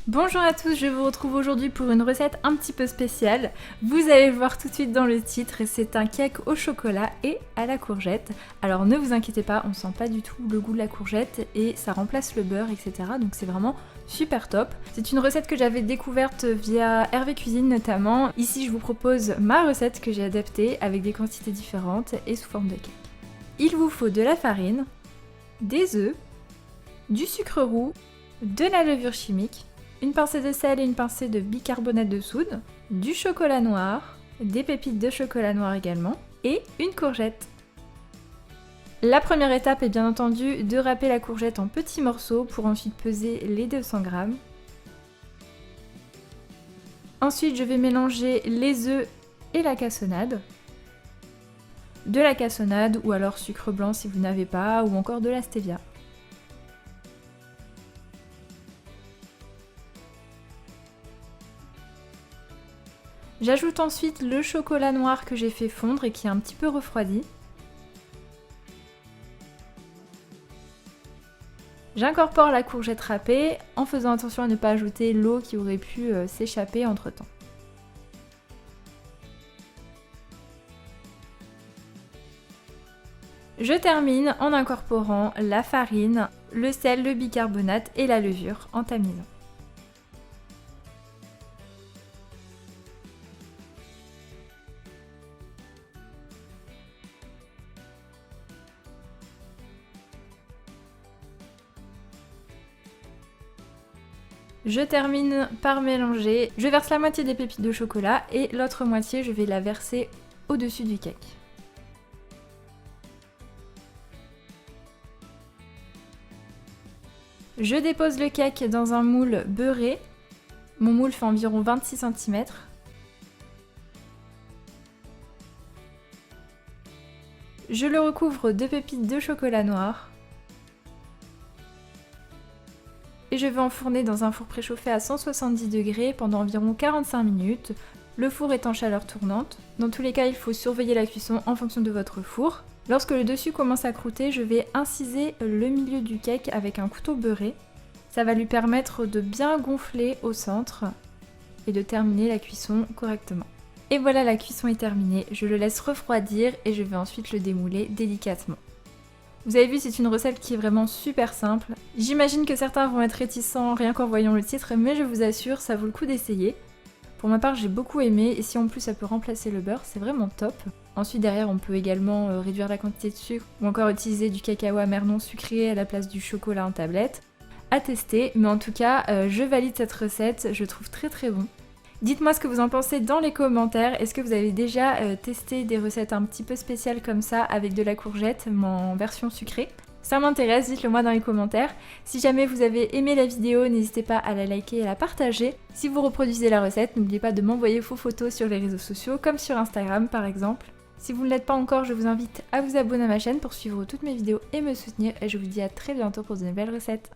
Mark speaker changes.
Speaker 1: Bonjour à tous, je vous retrouve aujourd'hui pour une recette un petit peu spéciale. Vous allez le voir tout de suite dans le titre, c'est un cake au chocolat et à la courgette. Alors ne vous inquiétez pas, on sent pas du tout le goût de la courgette et ça remplace le beurre, etc. Donc c'est vraiment super top. C'est une recette que j'avais découverte via Hervé Cuisine notamment. Ici je vous propose ma recette que j'ai adaptée avec des quantités différentes et sous forme de cake. Il vous faut de la farine, des œufs, du sucre roux, de la levure chimique, une pincée de sel et une pincée de bicarbonate de soude, du chocolat noir, des pépites de chocolat noir également, et une courgette. La première étape est bien entendu de râper la courgette en petits morceaux pour ensuite peser les 200 g. Ensuite, je vais mélanger les œufs et la cassonade. De la cassonade ou alors sucre blanc si vous n'avez pas, ou encore de la stevia. J'ajoute ensuite le chocolat noir que j'ai fait fondre et qui est un petit peu refroidi. J'incorpore la courgette râpée en faisant attention à ne pas ajouter l'eau qui aurait pu s'échapper entre temps. Je termine en incorporant la farine, le sel, le bicarbonate et la levure en tamisant. Je termine par mélanger. Je verse la moitié des pépites de chocolat et l'autre moitié, je vais la verser au-dessus du cake. Je dépose le cake dans un moule beurré. Mon moule fait environ 26 cm. Je le recouvre de pépites de chocolat noir. Et je vais enfourner dans un four préchauffé à 170 degrés pendant environ 45 minutes. Le four est en chaleur tournante. Dans tous les cas, il faut surveiller la cuisson en fonction de votre four. Lorsque le dessus commence à croûter, je vais inciser le milieu du cake avec un couteau beurré. Ça va lui permettre de bien gonfler au centre et de terminer la cuisson correctement. Et voilà, la cuisson est terminée. Je le laisse refroidir et je vais ensuite le démouler délicatement. Vous avez vu, c'est une recette qui est vraiment super simple. J'imagine que certains vont être réticents rien qu'en voyant le titre, mais je vous assure, ça vaut le coup d'essayer. Pour ma part, j'ai beaucoup aimé, et si en plus ça peut remplacer le beurre, c'est vraiment top. Ensuite, derrière, on peut également réduire la quantité de sucre, ou encore utiliser du cacao amer non sucré à la place du chocolat en tablette. À tester, mais en tout cas, je valide cette recette, je trouve très bon. Dites-moi ce que vous en pensez dans les commentaires. Est-ce que vous avez déjà testé des recettes un petit peu spéciales comme ça avec de la courgette, mais en version sucrée? Ça m'intéresse, dites-le moi dans les commentaires. Si jamais vous avez aimé la vidéo, n'hésitez pas à la liker et à la partager. Si vous reproduisez la recette, n'oubliez pas de m'envoyer vos photos sur les réseaux sociaux, comme sur Instagram par exemple. Si vous ne l'êtes pas encore, je vous invite à vous abonner à ma chaîne pour suivre toutes mes vidéos et me soutenir. Et je vous dis à très bientôt pour de nouvelles recettes.